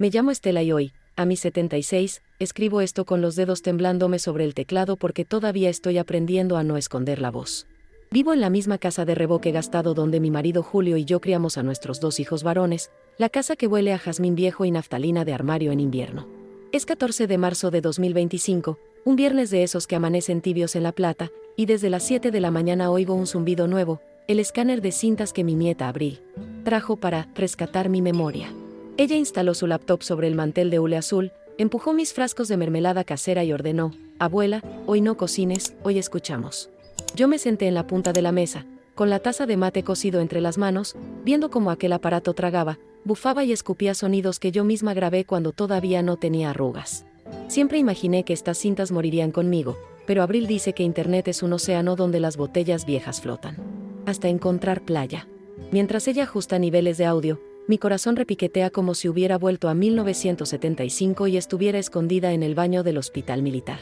Me llamo Estela y hoy, a mis 76, escribo esto con los dedos temblándome sobre el teclado porque todavía estoy aprendiendo a no esconder la voz. Vivo en la misma casa de reboque gastado donde mi marido Julio y yo criamos a nuestros 2 hijos varones, la casa que huele a jazmín viejo y naftalina de armario en invierno. Es 14 de marzo de 2025, un viernes de esos que amanecen tibios en La Plata, y desde las 7 de la mañana oigo un zumbido nuevo, el escáner de cintas que mi nieta Abril trajo para rescatar mi memoria. Ella instaló su laptop sobre el mantel de hule azul, empujó mis frascos de mermelada casera y ordenó: abuela, hoy no cocines, hoy escuchamos. Yo me senté en la punta de la mesa, con la taza de mate cocido entre las manos, viendo cómo aquel aparato tragaba, bufaba y escupía sonidos que yo misma grabé cuando todavía no tenía arrugas. Siempre imaginé que estas cintas morirían conmigo, pero Abril dice que Internet es un océano donde las botellas viejas flotan hasta encontrar playa. Mientras ella ajusta niveles de audio, mi corazón repiquetea como si hubiera vuelto a 1975 y estuviera escondida en el baño del hospital militar.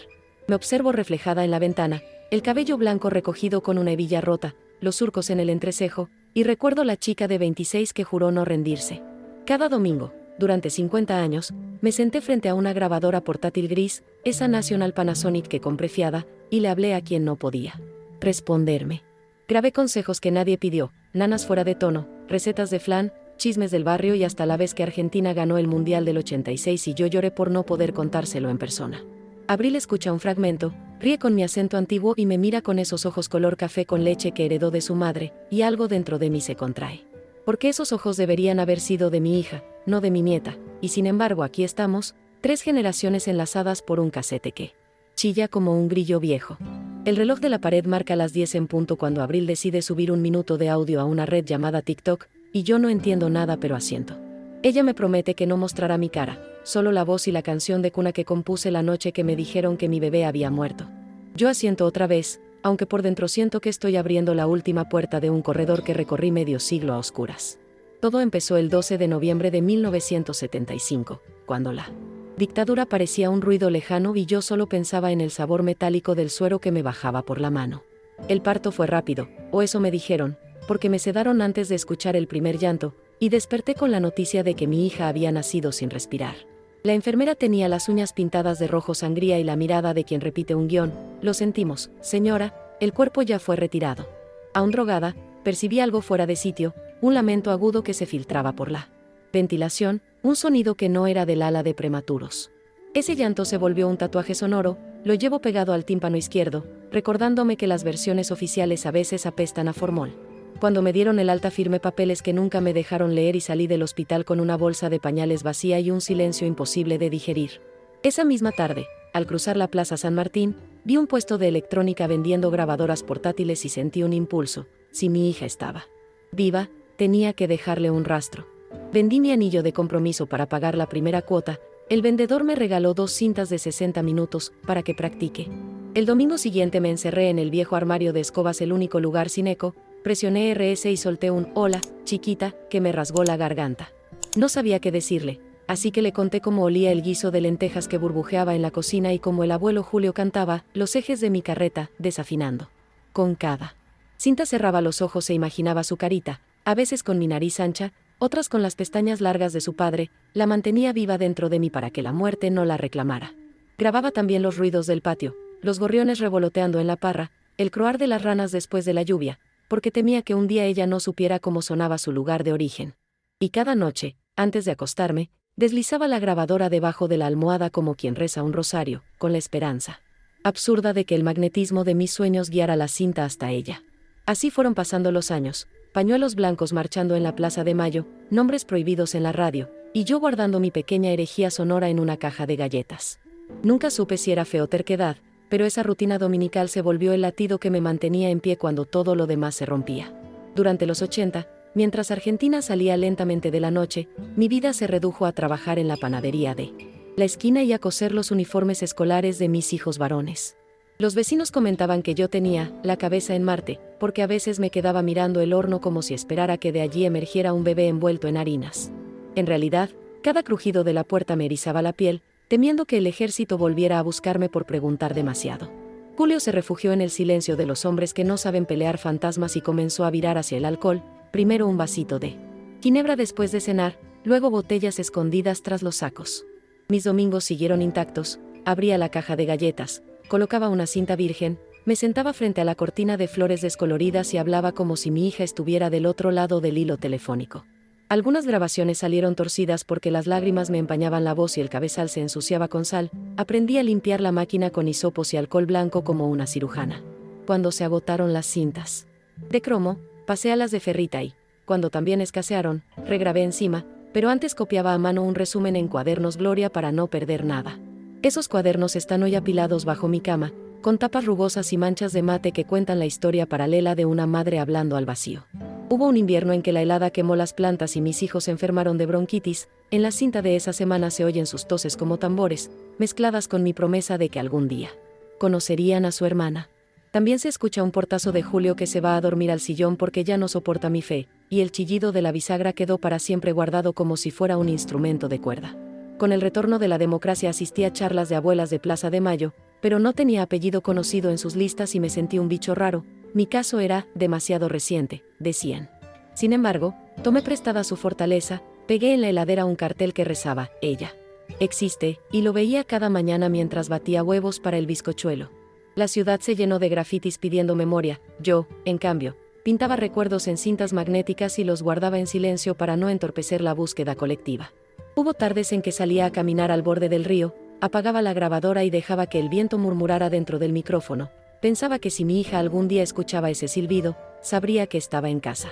Me observo reflejada en la ventana, el cabello blanco recogido con una hebilla rota, los surcos en el entrecejo, y recuerdo la chica de 26 que juró no rendirse. Cada domingo, durante 50 años, me senté frente a una grabadora portátil gris, esa National Panasonic que compré fiada, y le hablé a quien no podía responderme. Grabé consejos que nadie pidió, nanas fuera de tono, recetas de flan, chismes del barrio y hasta la vez que Argentina ganó el Mundial del 86 y yo lloré por no poder contárselo en persona. Abril escucha un fragmento, ríe con mi acento antiguo y me mira con esos ojos color café con leche que heredó de su madre, y algo dentro de mí se contrae. Porque esos ojos deberían haber sido de mi hija, no de mi nieta, y sin embargo aquí estamos, 3 generaciones enlazadas por un casete que chilla como un grillo viejo. El reloj de la pared marca las 10 en punto cuando Abril decide subir un minuto de audio a una red llamada TikTok, y yo no entiendo nada pero asiento. Ella me promete que no mostrará mi cara, solo la voz y la canción de cuna que compuse la noche que me dijeron que mi bebé había muerto. Yo asiento otra vez, aunque por dentro siento que estoy abriendo la última puerta de un corredor que recorrí medio siglo a oscuras. Todo empezó el 12 de noviembre de 1975, cuando la dictadura parecía un ruido lejano y yo solo pensaba en el sabor metálico del suero que me bajaba por la mano. El parto fue rápido, o eso me dijeron, porque me sedaron antes de escuchar el primer llanto, y desperté con la noticia de que mi hija había nacido sin respirar. La enfermera tenía las uñas pintadas de rojo sangría y la mirada de quien repite un guión: lo sentimos, señora, el cuerpo ya fue retirado. Aún drogada, percibí algo fuera de sitio, un lamento agudo que se filtraba por la ventilación, un sonido que no era del ala de prematuros. Ese llanto se volvió un tatuaje sonoro, lo llevo pegado al tímpano izquierdo, recordándome que las versiones oficiales a veces apestan a formol. Cuando me dieron el alta firmé papeles que nunca me dejaron leer y salí del hospital con una bolsa de pañales vacía y un silencio imposible de digerir. Esa misma tarde, al cruzar la Plaza San Martín, vi un puesto de electrónica vendiendo grabadoras portátiles y sentí un impulso: si mi hija estaba viva, tenía que dejarle un rastro. Vendí mi anillo de compromiso para pagar la primera cuota. El vendedor me regaló 2 cintas de 60 minutos para que practique. El domingo siguiente me encerré en el viejo armario de escobas, el único lugar sin eco. Presioné RS y solté un hola, chiquita, que me rasgó la garganta. No sabía qué decirle, así que le conté cómo olía el guiso de lentejas que burbujeaba en la cocina y cómo el abuelo Julio cantaba los ejes de mi carreta, desafinando. Con cada cinta cerraba los ojos e imaginaba su carita, a veces con mi nariz ancha, otras con las pestañas largas de su padre. La mantenía viva dentro de mí para que la muerte no la reclamara. Grababa también los ruidos del patio, los gorriones revoloteando en la parra, el croar de las ranas después de la lluvia, porque temía que un día ella no supiera cómo sonaba su lugar de origen. Y cada noche, antes de acostarme, deslizaba la grabadora debajo de la almohada como quien reza un rosario, con la esperanza absurda de que el magnetismo de mis sueños guiara la cinta hasta ella. Así fueron pasando los años, pañuelos blancos marchando en la Plaza de Mayo, nombres prohibidos en la radio, y yo guardando mi pequeña herejía sonora en una caja de galletas. Nunca supe si era fe o terquedad, pero esa rutina dominical se volvió el latido que me mantenía en pie cuando todo lo demás se rompía. Durante los 80, mientras Argentina salía lentamente de la noche, mi vida se redujo a trabajar en la panadería de la esquina y a coser los uniformes escolares de mis hijos varones. Los vecinos comentaban que yo tenía la cabeza en Marte, porque a veces me quedaba mirando el horno como si esperara que de allí emergiera un bebé envuelto en harinas. En realidad, cada crujido de la puerta me erizaba la piel, temiendo que el ejército volviera a buscarme por preguntar demasiado. Julio se refugió en el silencio de los hombres que no saben pelear fantasmas y comenzó a virar hacia el alcohol, primero un vasito de ginebra después de cenar, luego botellas escondidas tras los sacos. Mis domingos siguieron intactos, abría la caja de galletas, colocaba una cinta virgen, me sentaba frente a la cortina de flores descoloridas y hablaba como si mi hija estuviera del otro lado del hilo telefónico. Algunas grabaciones salieron torcidas porque las lágrimas me empañaban la voz y el cabezal se ensuciaba con sal. Aprendí a limpiar la máquina con hisopos y alcohol blanco como una cirujana. Cuando se agotaron las cintas de cromo, pasé a las de ferrita y, cuando también escasearon, regrabé encima, pero antes copiaba a mano un resumen en cuadernos Gloria para no perder nada. Esos cuadernos están hoy apilados bajo mi cama, con tapas rugosas y manchas de mate que cuentan la historia paralela de una madre hablando al vacío. Hubo un invierno en que la helada quemó las plantas y mis hijos se enfermaron de bronquitis. En la cinta de esa semana se oyen sus toses como tambores, mezcladas con mi promesa de que algún día conocerían a su hermana. También se escucha un portazo de Julio que se va a dormir al sillón porque ya no soporta mi fe, y el chillido de la bisagra quedó para siempre guardado como si fuera un instrumento de cuerda. Con el retorno de la democracia asistí a charlas de abuelas de Plaza de Mayo, pero no tenía apellido conocido en sus listas y me sentí un bicho raro. Mi caso era demasiado reciente, decían. Sin embargo, tomé prestada su fortaleza, pegué en la heladera un cartel que rezaba, ella existe, y lo veía cada mañana mientras batía huevos para el bizcochuelo. La ciudad se llenó de grafitis pidiendo memoria. Yo, en cambio, pintaba recuerdos en cintas magnéticas y los guardaba en silencio para no entorpecer la búsqueda colectiva. Hubo tardes en que salía a caminar al borde del río, apagaba la grabadora y dejaba que el viento murmurara dentro del micrófono. Pensaba que si mi hija algún día escuchaba ese silbido, sabría que estaba en casa.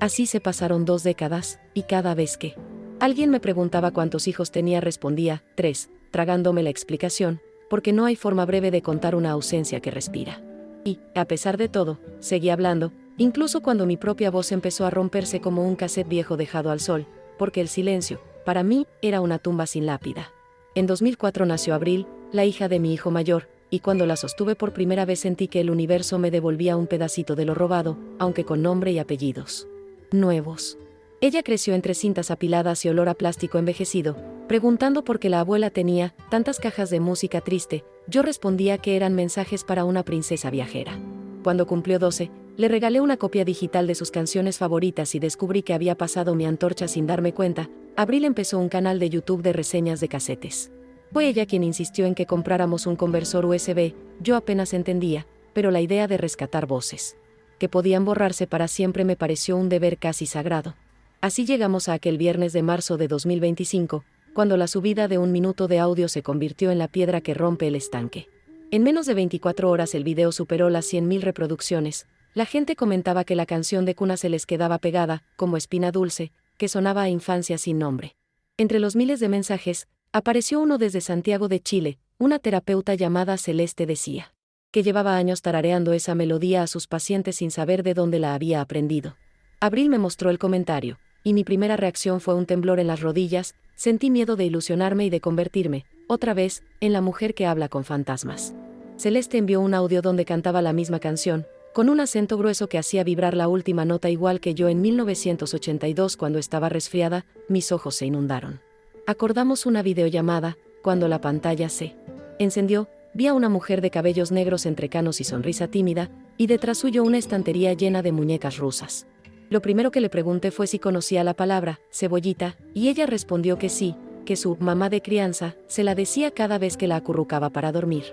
Así se pasaron 2 décadas, y cada vez que alguien me preguntaba cuántos hijos tenía respondía, 3, tragándome la explicación, porque no hay forma breve de contar una ausencia que respira. Y, a pesar de todo, seguí hablando, incluso cuando mi propia voz empezó a romperse como un cassette viejo dejado al sol, porque el silencio, para mí, era una tumba sin lápida. En 2004 nació Abril, la hija de mi hijo mayor, y cuando la sostuve por primera vez sentí que el universo me devolvía un pedacito de lo robado, aunque con nombre y apellidos nuevos. Ella creció entre cintas apiladas y olor a plástico envejecido, preguntando por qué la abuela tenía tantas cajas de música triste. Yo respondía que eran mensajes para una princesa viajera. Cuando cumplió 12, le regalé una copia digital de sus canciones favoritas y descubrí que había pasado mi antorcha sin darme cuenta. Abril empezó un canal de YouTube de reseñas de casetes. Fue ella quien insistió en que compráramos un conversor USB. Yo apenas entendía, pero la idea de rescatar voces que podían borrarse para siempre me pareció un deber casi sagrado. Así llegamos a aquel viernes de marzo de 2025, cuando la subida de 1 minuto de audio se convirtió en la piedra que rompe el estanque. En menos de 24 horas el video superó las 100.000 reproducciones. La gente comentaba que la canción de cuna se les quedaba pegada, como espina dulce, que sonaba a infancia sin nombre. Entre los miles de mensajes, apareció uno desde Santiago de Chile. Una terapeuta llamada Celeste decía que llevaba años tarareando esa melodía a sus pacientes sin saber de dónde la había aprendido. Abril me mostró el comentario, y mi primera reacción fue un temblor en las rodillas. Sentí miedo de ilusionarme y de convertirme, otra vez, en la mujer que habla con fantasmas. Celeste envió un audio donde cantaba la misma canción, con un acento grueso que hacía vibrar la última nota igual que yo en 1982 cuando estaba resfriada. Mis ojos se inundaron. Acordamos una videollamada. Cuando la pantalla se encendió, vi a una mujer de cabellos negros entrecanos y sonrisa tímida, y detrás suyo una estantería llena de muñecas rusas. Lo primero que le pregunté fue si conocía la palabra cebollita, y ella respondió que sí, que su mamá de crianza se la decía cada vez que la acurrucaba para dormir.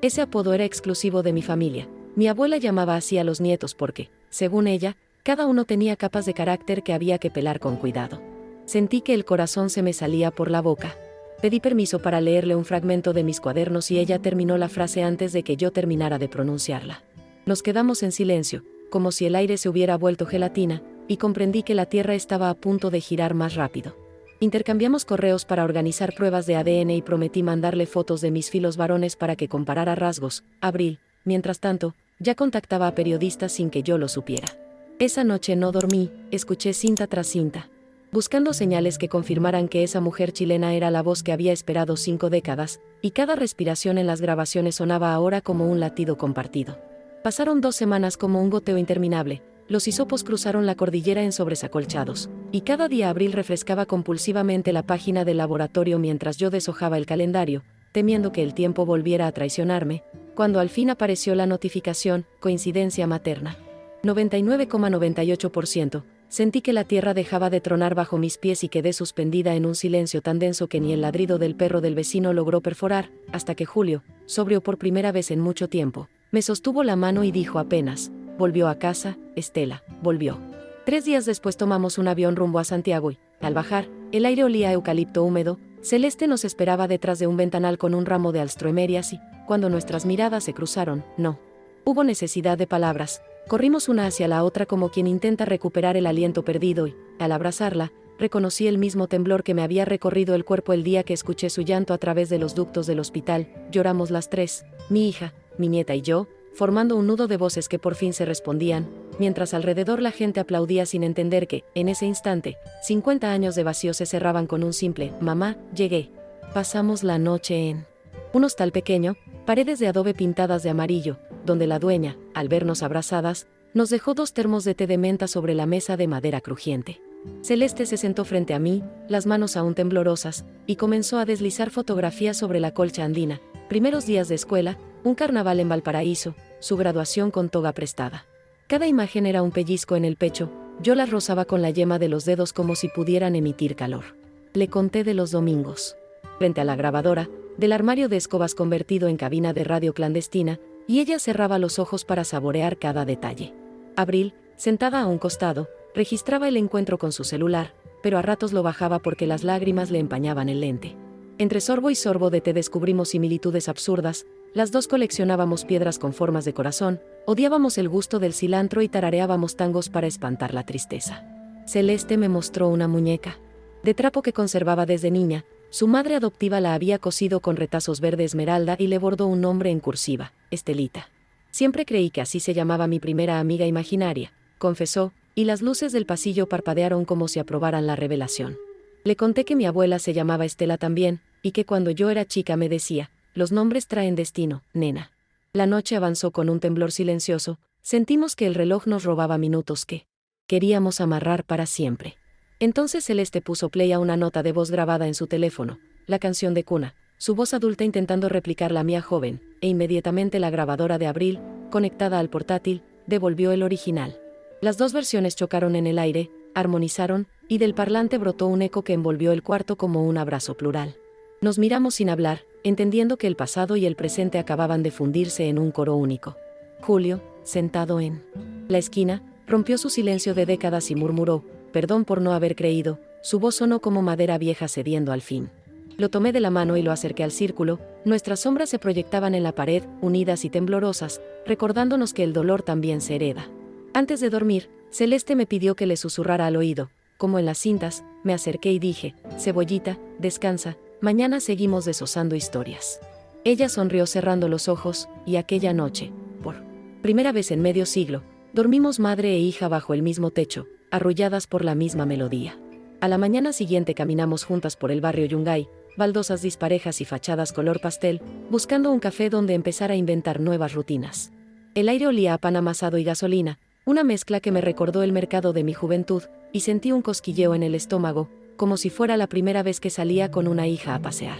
Ese apodo era exclusivo de mi familia. Mi abuela llamaba así a los nietos porque, según ella, cada uno tenía capas de carácter que había que pelar con cuidado. Sentí que el corazón se me salía por la boca. Pedí permiso para leerle un fragmento de mis cuadernos y ella terminó la frase antes de que yo terminara de pronunciarla. Nos quedamos en silencio, como si el aire se hubiera vuelto gelatina, y comprendí que la Tierra estaba a punto de girar más rápido. Intercambiamos correos para organizar pruebas de ADN y prometí mandarle fotos de mis filos varones para que comparara rasgos. Abril, mientras tanto, ya contactaba a periodistas sin que yo lo supiera. Esa noche no dormí, escuché cinta tras cinta, buscando señales que confirmaran que esa mujer chilena era la voz que había esperado 5 décadas, y cada respiración en las grabaciones sonaba ahora como un latido compartido. Pasaron 2 semanas como un goteo interminable. Los hisopos cruzaron la cordillera en sobresacolchados, y cada día Abril refrescaba compulsivamente la página del laboratorio mientras yo deshojaba el calendario, temiendo que el tiempo volviera a traicionarme, cuando al fin apareció la notificación, coincidencia materna. 99,98%, sentí que la tierra dejaba de tronar bajo mis pies y quedé suspendida en un silencio tan denso que ni el ladrido del perro del vecino logró perforar, hasta que Julio, sobrio por primera vez en mucho tiempo, me sostuvo la mano y dijo apenas: volvió a casa, Estela, volvió. 3 días después tomamos un avión rumbo a Santiago y, al bajar, el aire olía a eucalipto húmedo. Celeste nos esperaba detrás de un ventanal con un ramo de alstroemerias y, cuando nuestras miradas se cruzaron, no hubo necesidad de palabras. Corrimos una hacia la otra como quien intenta recuperar el aliento perdido y, al abrazarla, reconocí el mismo temblor que me había recorrido el cuerpo el día que escuché su llanto a través de los ductos del hospital. Lloramos las tres, mi hija, mi nieta y yo, formando un nudo de voces que por fin se respondían, mientras alrededor la gente aplaudía sin entender que, en ese instante, 50 años de vacío se cerraban con un simple «mamá, llegué». Pasamos la noche en un hostal pequeño, paredes de adobe pintadas de amarillo, donde la dueña, al vernos abrazadas, nos dejó 2 termos de té de menta sobre la mesa de madera crujiente. Celeste se sentó frente a mí, las manos aún temblorosas, y comenzó a deslizar fotografías sobre la colcha andina: primeros días de escuela, un carnaval en Valparaíso, su graduación con toga prestada. Cada imagen era un pellizco en el pecho, yo las rozaba con la yema de los dedos como si pudieran emitir calor. Le conté de los domingos frente a la grabadora, del armario de escobas convertido en cabina de radio clandestina, y ella cerraba los ojos para saborear cada detalle. Abril, sentada a un costado, registraba el encuentro con su celular, pero a ratos lo bajaba porque las lágrimas le empañaban el lente. Entre sorbo y sorbo de té descubrimos similitudes absurdas. Las dos coleccionábamos piedras con formas de corazón, odiábamos el gusto del cilantro y tarareábamos tangos para espantar la tristeza. Celeste me mostró una muñeca de trapo que conservaba desde niña. Su madre adoptiva la había cosido con retazos verde esmeralda y le bordó un nombre en cursiva: Estelita. Siempre creí que así se llamaba mi primera amiga imaginaria, confesó, y las luces del pasillo parpadearon como si aprobaran la revelación. Le conté que mi abuela se llamaba Estela también, y que cuando yo era chica me decía: los nombres traen destino, nena. La noche avanzó con un temblor silencioso, sentimos que el reloj nos robaba minutos que queríamos amarrar para siempre. Entonces Celeste puso play a una nota de voz grabada en su teléfono, la canción de cuna, su voz adulta intentando replicar la mía joven, e inmediatamente la grabadora de Abril, conectada al portátil, devolvió el original. Las 2 versiones chocaron en el aire, armonizaron, y del parlante brotó un eco que envolvió el cuarto como un abrazo plural. Nos miramos sin hablar, entendiendo que el pasado y el presente acababan de fundirse en un coro único. Julio, sentado en la esquina, rompió su silencio de décadas y murmuró: perdón por no haber creído. Su voz sonó como madera vieja cediendo al fin. Lo tomé de la mano y lo acerqué al círculo. Nuestras sombras se proyectaban en la pared, unidas y temblorosas, recordándonos que el dolor también se hereda. Antes de dormir, Celeste me pidió que le susurrara al oído. Como en las cintas, me acerqué y dije: cebollita, descansa, mañana seguimos desosando historias. Ella sonrió cerrando los ojos, y aquella noche, por primera vez en medio siglo, dormimos madre e hija bajo el mismo techo, arrulladas por la misma melodía. A la mañana siguiente caminamos juntas por el barrio Yungay, baldosas disparejas y fachadas color pastel, buscando un café donde empezar a inventar nuevas rutinas. El aire olía a pan amasado y gasolina, una mezcla que me recordó el mercado de mi juventud, y sentí un cosquilleo en el estómago, como si fuera la primera vez que salía con una hija a pasear.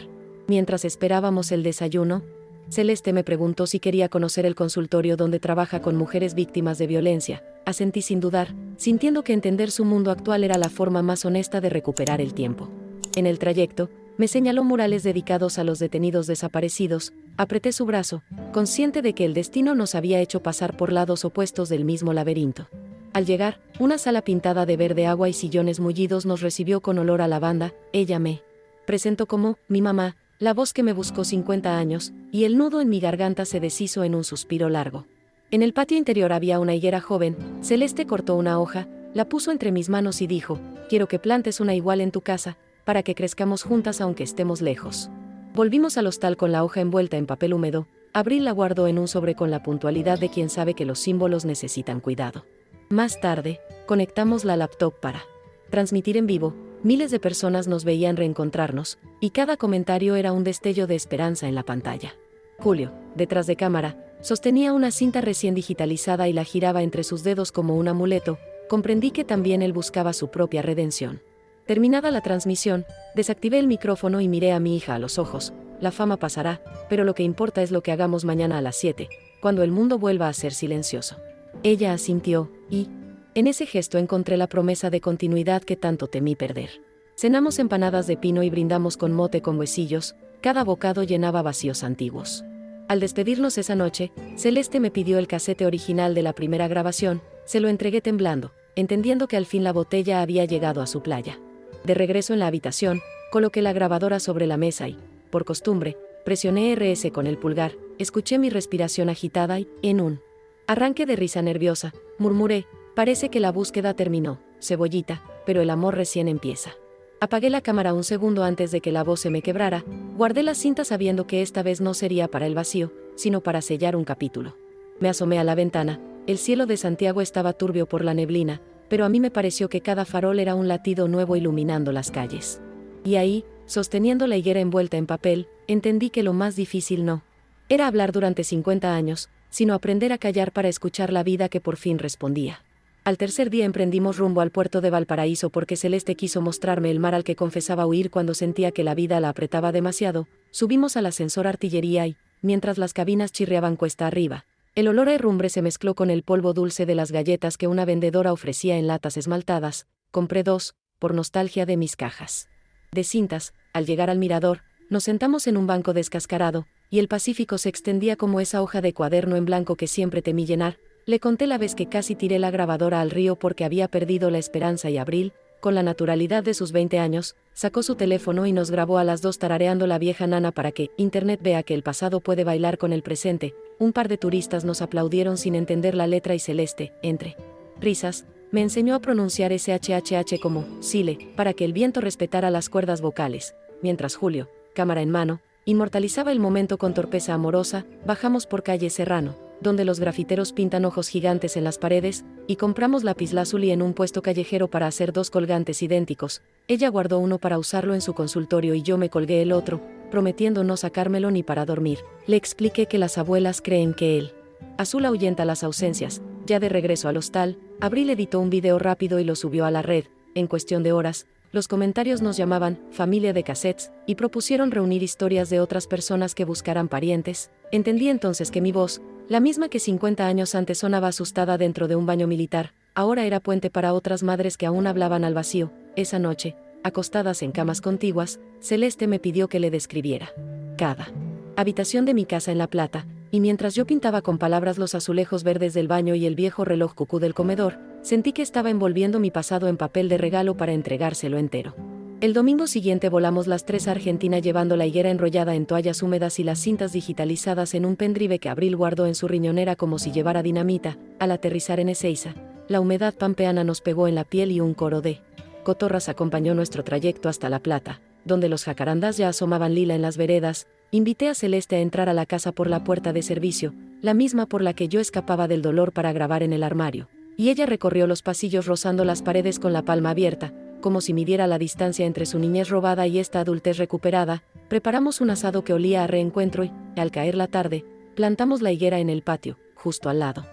Mientras esperábamos el desayuno, Celeste me preguntó si quería conocer el consultorio donde trabaja con mujeres víctimas de violencia. Asentí sin dudar, sintiendo que entender su mundo actual era la forma más honesta de recuperar el tiempo. En el trayecto, me señaló murales dedicados a los detenidos desaparecidos. Apreté su brazo, consciente de que el destino nos había hecho pasar por lados opuestos del mismo laberinto. Al llegar, una sala pintada de verde agua y sillones mullidos nos recibió con olor a lavanda. Ella me presentó como mi mamá, la voz que me buscó 50 años, y el nudo en mi garganta se deshizo en un suspiro largo. En el patio interior había una higuera joven. Celeste cortó una hoja, la puso entre mis manos y dijo: quiero que plantes una igual en tu casa, para que crezcamos juntas aunque estemos lejos. Volvimos al hostal con la hoja envuelta en papel húmedo. Abril la guardó en un sobre con la puntualidad de quien sabe que los símbolos necesitan cuidado. Más tarde, conectamos la laptop para transmitir en vivo. Miles de personas nos veían reencontrarnos, y cada comentario era un destello de esperanza en la pantalla. Julio, detrás de cámara, sostenía una cinta recién digitalizada y la giraba entre sus dedos como un amuleto. Comprendí que también él buscaba su propia redención. Terminada la transmisión, desactivé el micrófono y miré a mi hija a los ojos. La fama pasará, pero lo que importa es lo que hagamos mañana a las 7, cuando el mundo vuelva a ser silencioso. Ella asintió, y En ese gesto encontré la promesa de continuidad que tanto temí perder. Cenamos empanadas de pino y brindamos con mote con huesillos, cada bocado llenaba vacíos antiguos. Al despedirnos esa noche, Celeste me pidió el casete original de la primera grabación, se lo entregué temblando, entendiendo que al fin la botella había llegado a su playa. De regreso en la habitación, coloqué la grabadora sobre la mesa y, por costumbre, presioné RS con el pulgar, escuché mi respiración agitada y, en un arranque de risa nerviosa, murmuré, parece que la búsqueda terminó, cebollita, pero el amor recién empieza. Apagué la cámara un segundo antes de que la voz se me quebrara, guardé la cinta sabiendo que esta vez no sería para el vacío, sino para sellar un capítulo. Me asomé a la ventana, el cielo de Santiago estaba turbio por la neblina, pero a mí me pareció que cada farol era un latido nuevo iluminando las calles. Y ahí, sosteniendo la higuera envuelta en papel, entendí que lo más difícil no era hablar durante 50 años, sino aprender a callar para escuchar la vida que por fin respondía. Al tercer día emprendimos rumbo al puerto de Valparaíso porque Celeste quiso mostrarme el mar al que confesaba huir cuando sentía que la vida la apretaba demasiado. Subimos al ascensor artillería y, mientras las cabinas chirriaban cuesta arriba, el olor a herrumbre se mezcló con el polvo dulce de las galletas que una vendedora ofrecía en latas esmaltadas. Compré 2, por nostalgia de mis cajas de cintas. Al llegar al mirador, nos sentamos en un banco descascarado, y el Pacífico se extendía como esa hoja de cuaderno en blanco que siempre temí llenar. Le conté la vez que casi tiré la grabadora al río porque había perdido la esperanza y Abril, con la naturalidad de sus 20 años, sacó su teléfono y nos grabó a las dos tarareando la vieja nana para que Internet vea que el pasado puede bailar con el presente. Un par de turistas nos aplaudieron sin entender la letra y Celeste, entre risas, me enseñó a pronunciar SHHH como Sile, para que el viento respetara las cuerdas vocales, mientras Julio, cámara en mano, inmortalizaba el momento con torpeza amorosa. Bajamos por calle Serrano, donde los grafiteros pintan ojos gigantes en las paredes, y compramos lapislázuli en un puesto callejero para hacer 2 colgantes idénticos. Ella guardó uno para usarlo en su consultorio y yo me colgué el otro, prometiendo no sacármelo ni para dormir. Le expliqué que las abuelas creen que el azul ahuyenta las ausencias. Ya de regreso al hostal, Abril editó un video rápido y lo subió a la red. En cuestión de horas, los comentarios nos llamaban familia de cassettes, y propusieron reunir historias de otras personas que buscaran parientes. Entendí entonces que mi voz, la misma que 50 años antes sonaba asustada dentro de un baño militar, ahora era puente para otras madres que aún hablaban al vacío. Esa noche, acostadas en camas contiguas, Celeste me pidió que le describiera cada habitación de mi casa en La Plata, y mientras yo pintaba con palabras los azulejos verdes del baño y el viejo reloj cucú del comedor, sentí que estaba envolviendo mi pasado en papel de regalo para entregárselo entero. El domingo siguiente volamos las 3 a Argentina llevando la higuera enrollada en toallas húmedas y las cintas digitalizadas en un pendrive que Abril guardó en su riñonera como si llevara dinamita. Al aterrizar en Ezeiza, la humedad pampeana nos pegó en la piel y un coro de cotorras acompañó nuestro trayecto hasta La Plata, donde los jacarandás ya asomaban lila en las veredas. Invité a Celeste a entrar a la casa por la puerta de servicio, la misma por la que yo escapaba del dolor para grabar en el armario, y ella recorrió los pasillos rozando las paredes con la palma abierta, como si midiera la distancia entre su niñez robada y esta adultez recuperada. Preparamos un asado que olía a reencuentro y, al caer la tarde, plantamos la higuera en el patio, justo al lado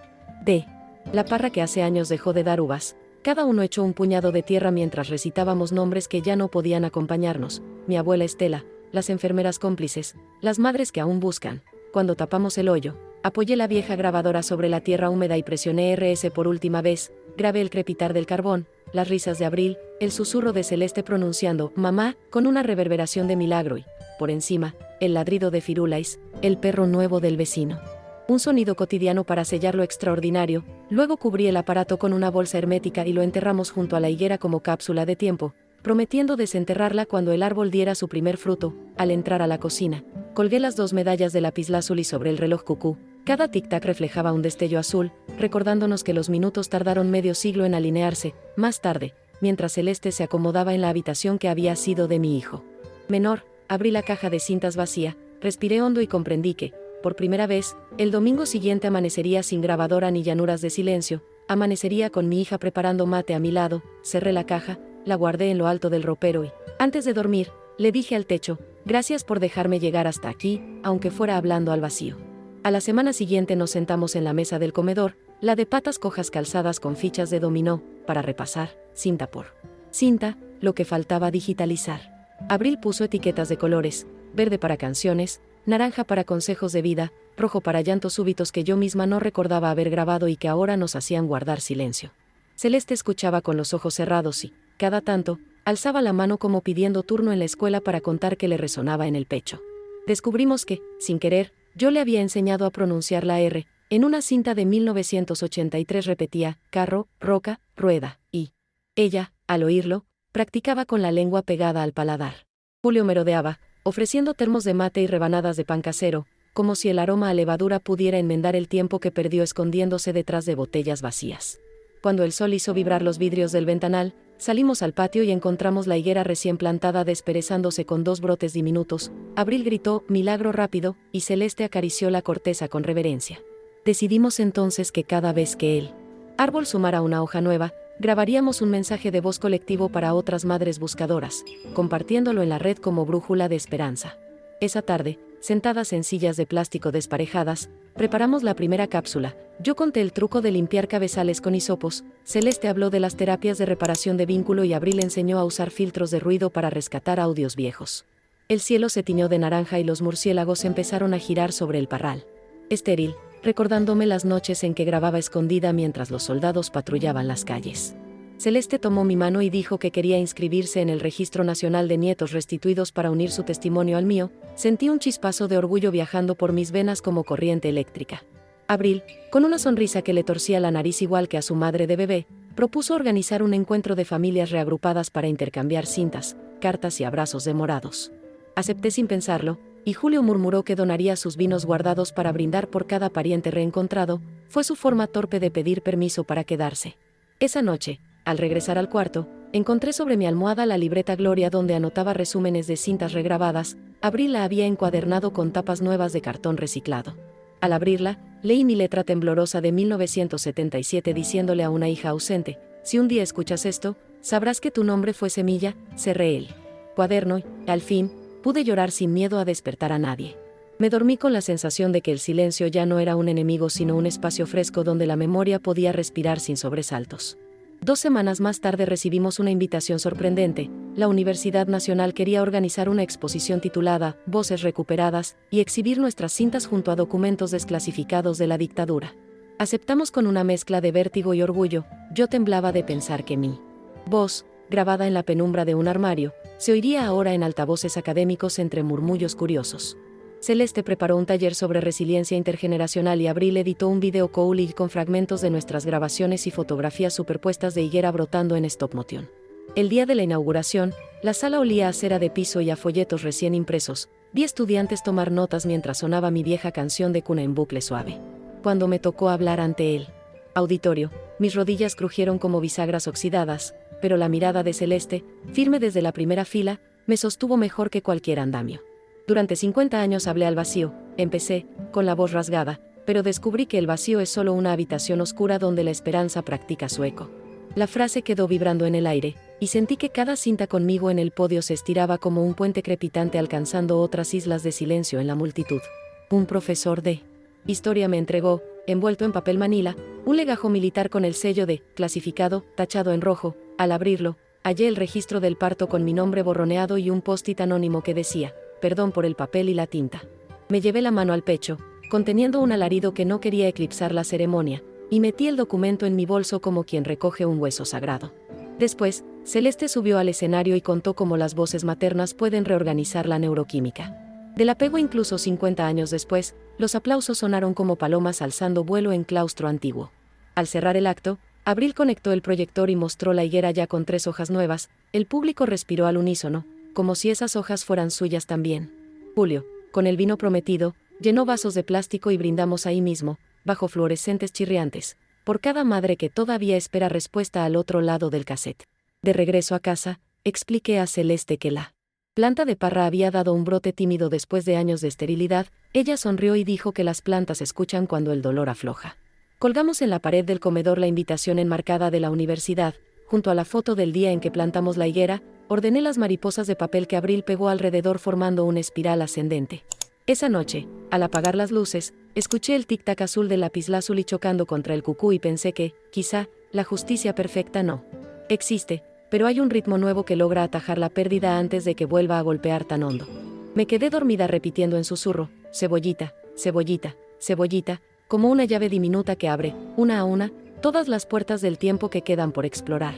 de la parra que hace años dejó de dar uvas. Cada uno echó un puñado de tierra mientras recitábamos nombres que ya no podían acompañarnos: mi abuela Estela, las enfermeras cómplices, las madres que aún buscan. Cuando tapamos el hoyo, apoyé la vieja grabadora sobre la tierra húmeda y presioné RS por última vez. Grabé el crepitar del carbón, las risas de Abril, el susurro de Celeste pronunciando mamá con una reverberación de milagro y, por encima, el ladrido de Firulais, el perro nuevo del vecino. Un sonido cotidiano para sellar lo extraordinario. Luego cubrí el aparato con una bolsa hermética y lo enterramos junto a la higuera como cápsula de tiempo, prometiendo desenterrarla cuando el árbol diera su primer fruto. Al entrar a la cocina, colgué las 2 medallas de lapislázuli sobre el reloj cucú. Cada tic-tac reflejaba un destello azul, recordándonos que los minutos tardaron medio siglo en alinearse. Más tarde, mientras Celeste se acomodaba en la habitación que había sido de mi hijo menor, abrí la caja de cintas vacía, respiré hondo y comprendí que, por primera vez, el domingo siguiente amanecería sin grabadora ni llanuras de silencio. Amanecería con mi hija preparando mate a mi lado. Cerré la caja, la guardé en lo alto del ropero y, antes de dormir, le dije al techo, gracias por dejarme llegar hasta aquí, aunque fuera hablando al vacío. A la semana siguiente nos sentamos en la mesa del comedor, la de patas cojas calzadas con fichas de dominó, para repasar, cinta por cinta, lo que faltaba digitalizar. Abril puso etiquetas de colores: verde para canciones, naranja para consejos de vida, rojo para llantos súbitos que yo misma no recordaba haber grabado y que ahora nos hacían guardar silencio. Celeste escuchaba con los ojos cerrados y, cada tanto, alzaba la mano como pidiendo turno en la escuela para contar que le resonaba en el pecho. Descubrimos que, sin querer, yo le había enseñado a pronunciar la R. En una cinta de 1983 repetía, carro, roca, rueda, y ella, al oírlo, practicaba con la lengua pegada al paladar. Julio merodeaba, ofreciendo termos de mate y rebanadas de pan casero, como si el aroma a levadura pudiera enmendar el tiempo que perdió escondiéndose detrás de botellas vacías. Cuando el sol hizo vibrar los vidrios del ventanal, salimos al patio y encontramos la higuera recién plantada desperezándose con 2 brotes diminutos. Abril gritó, milagro rápido, y Celeste acarició la corteza con reverencia. Decidimos entonces que cada vez que el árbol sumara una hoja nueva, grabaríamos un mensaje de voz colectivo para otras madres buscadoras, compartiéndolo en la red como brújula de esperanza. Esa tarde, sentadas en sillas de plástico desparejadas, preparamos la primera cápsula. Yo conté el truco de limpiar cabezales con hisopos, Celeste habló de las terapias de reparación de vínculo y Abril enseñó a usar filtros de ruido para rescatar audios viejos. El cielo se tiñó de naranja y los murciélagos empezaron a girar sobre el parral estéril, recordándome las noches en que grababa escondida mientras los soldados patrullaban las calles. Celeste tomó mi mano y dijo que quería inscribirse en el Registro Nacional de Nietos Restituidos para unir su testimonio al mío. Sentí un chispazo de orgullo viajando por mis venas como corriente eléctrica. Abril, con una sonrisa que le torcía la nariz igual que a su madre de bebé, propuso organizar un encuentro de familias reagrupadas para intercambiar cintas, cartas y abrazos demorados. Acepté sin pensarlo, y Julio murmuró que donaría sus vinos guardados para brindar por cada pariente reencontrado. Fue su forma torpe de pedir permiso para quedarse. Esa noche, al regresar al cuarto, encontré sobre mi almohada la libreta Gloria donde anotaba resúmenes de cintas regrabadas. Abril la había encuadernado con tapas nuevas de cartón reciclado. Al abrirla, leí mi letra temblorosa de 1977 diciéndole a una hija ausente, si un día escuchas esto, sabrás que tu nombre fue Semilla. Cerré el cuaderno y, al fin, pude llorar sin miedo a despertar a nadie. Me dormí con la sensación de que el silencio ya no era un enemigo sino un espacio fresco donde la memoria podía respirar sin sobresaltos. 2 semanas más tarde recibimos una invitación sorprendente. La Universidad Nacional quería organizar una exposición titulada Voces Recuperadas y exhibir nuestras cintas junto a documentos desclasificados de la dictadura. Aceptamos con una mezcla de vértigo y orgullo. Yo temblaba de pensar que mi voz, grabada en la penumbra de un armario, se oiría ahora en altavoces académicos entre murmullos curiosos. Celeste preparó un taller sobre resiliencia intergeneracional y Abril editó un video cool con fragmentos de nuestras grabaciones y fotografías superpuestas de higuera brotando en stop motion. El día de la inauguración, la sala olía a cera de piso y a folletos recién impresos. Vi estudiantes tomar notas mientras sonaba mi vieja canción de cuna en bucle suave. Cuando me tocó hablar ante el auditorio, mis rodillas crujieron como bisagras oxidadas, pero la mirada de Celeste, firme desde la primera fila, me sostuvo mejor que cualquier andamio. Durante 50 años hablé al vacío, empecé, con la voz rasgada, pero descubrí que el vacío es solo una habitación oscura donde la esperanza practica su eco. La frase quedó vibrando en el aire, y sentí que cada cinta conmigo en el podio se estiraba como un puente crepitante alcanzando otras islas de silencio en la multitud. Un profesor de historia me entregó, envuelto en papel manila, un legajo militar con el sello de clasificado, tachado en rojo. Al abrirlo, hallé el registro del parto con mi nombre borroneado y un post-it anónimo que decía, perdón por el papel y la tinta. Me llevé la mano al pecho, conteniendo un alarido que no quería eclipsar la ceremonia, y metí el documento en mi bolso como quien recoge un hueso sagrado. Después, Celeste subió al escenario y contó cómo las voces maternas pueden reorganizar la neuroquímica. Del apego incluso 50 años después, los aplausos sonaron como palomas alzando vuelo en claustro antiguo. Al cerrar el acto, Abril conectó el proyector y mostró la higuera ya con 3 hojas nuevas. El público respiró al unísono, como si esas hojas fueran suyas también. Julio, con el vino prometido, llenó vasos de plástico y brindamos ahí mismo, bajo fluorescentes chirriantes, por cada madre que todavía espera respuesta al otro lado del cassette. De regreso a casa, expliqué a Celeste que la planta de parra había dado un brote tímido después de años de esterilidad. Ella sonrió y dijo que las plantas escuchan cuando el dolor afloja. Colgamos en la pared del comedor la invitación enmarcada de la universidad, junto a la foto del día en que plantamos la higuera. Ordené las mariposas de papel que Abril pegó alrededor formando una espiral ascendente. Esa noche, al apagar las luces, escuché el tic-tac azul del lapislázuli chocando contra el cucú y pensé que, quizá, la justicia perfecta no existe, pero hay un ritmo nuevo que logra atajar la pérdida antes de que vuelva a golpear tan hondo. Me quedé dormida repitiendo en susurro, cebollita, cebollita, cebollita, como una llave diminuta que abre, una a una, Todas las puertas del tiempo que quedan por explorar.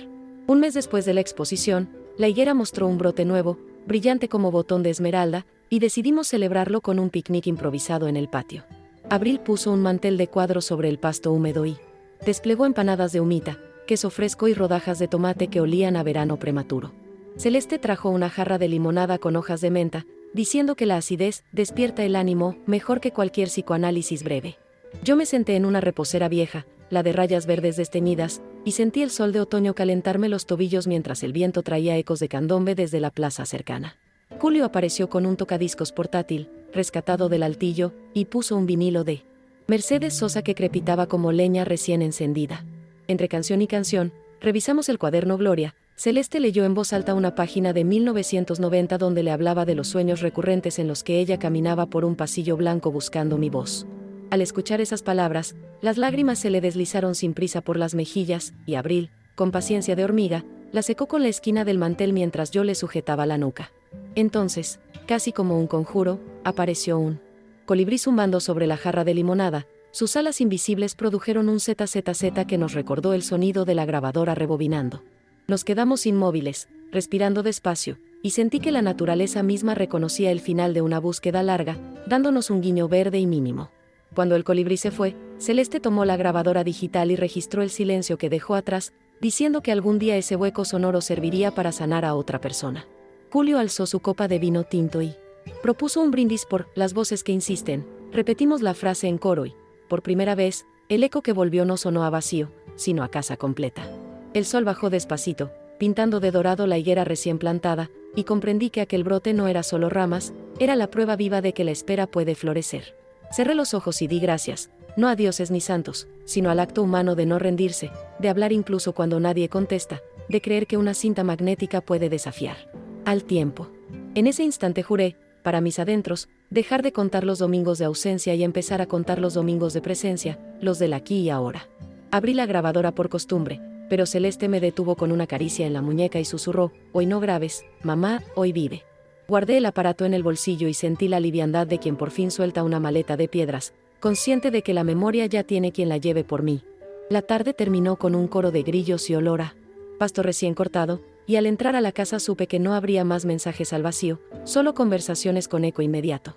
Un mes después de la exposición, la higuera mostró un brote nuevo, brillante como botón de esmeralda, y decidimos celebrarlo con un picnic improvisado en el patio. Abril puso un mantel de cuadros sobre el pasto húmedo y desplegó empanadas de humita, queso fresco y rodajas de tomate que olían a verano prematuro. Celeste trajo una jarra de limonada con hojas de menta, diciendo que la acidez despierta el ánimo mejor que cualquier psicoanálisis breve. Yo me senté en una reposera vieja, la de rayas verdes desteñidas, y sentí el sol de otoño calentarme los tobillos mientras el viento traía ecos de candombe desde la plaza cercana. Julio apareció con un tocadiscos portátil, rescatado del altillo, y puso un vinilo de Mercedes Sosa que crepitaba como leña recién encendida. Entre canción y canción, revisamos el cuaderno Gloria. Celeste leyó en voz alta una página de 1990 donde le hablaba de los sueños recurrentes en los que ella caminaba por un pasillo blanco buscando mi voz. Al escuchar esas palabras, las lágrimas se le deslizaron sin prisa por las mejillas, y Abril, con paciencia de hormiga, la secó con la esquina del mantel mientras yo le sujetaba la nuca. Entonces, casi como un conjuro, apareció un colibrí zumbando sobre la jarra de limonada. Sus alas invisibles produjeron un ZZZ que nos recordó el sonido de la grabadora rebobinando. Nos quedamos inmóviles, respirando despacio, y sentí que la naturaleza misma reconocía el final de una búsqueda larga, dándonos un guiño verde y mínimo. Cuando el colibrí se fue, Celeste tomó la grabadora digital y registró el silencio que dejó atrás, diciendo que algún día ese hueco sonoro serviría para sanar a otra persona. Julio alzó su copa de vino tinto y propuso un brindis por las voces que insisten. Repetimos la frase en coro y, por primera vez, el eco que volvió no sonó a vacío, sino a casa completa. El sol bajó despacito, pintando de dorado la higuera recién plantada, y comprendí que aquel brote no era solo ramas, era la prueba viva de que la espera puede florecer. Cerré los ojos y di gracias, no a dioses ni santos, sino al acto humano de no rendirse, de hablar incluso cuando nadie contesta, de creer que una cinta magnética puede desafiar al tiempo. En ese instante juré, para mis adentros, dejar de contar los domingos de ausencia y empezar a contar los domingos de presencia, los del aquí y ahora. Abrí la grabadora por costumbre, pero Celeste me detuvo con una caricia en la muñeca y susurró: «Hoy no grabes, mamá, hoy vive». Guardé el aparato en el bolsillo y sentí la liviandad de quien por fin suelta una maleta de piedras, consciente de que la memoria ya tiene quien la lleve por mí. La tarde terminó con un coro de grillos y olor a pasto recién cortado, y al entrar a la casa supe que no habría más mensajes al vacío, solo conversaciones con eco inmediato.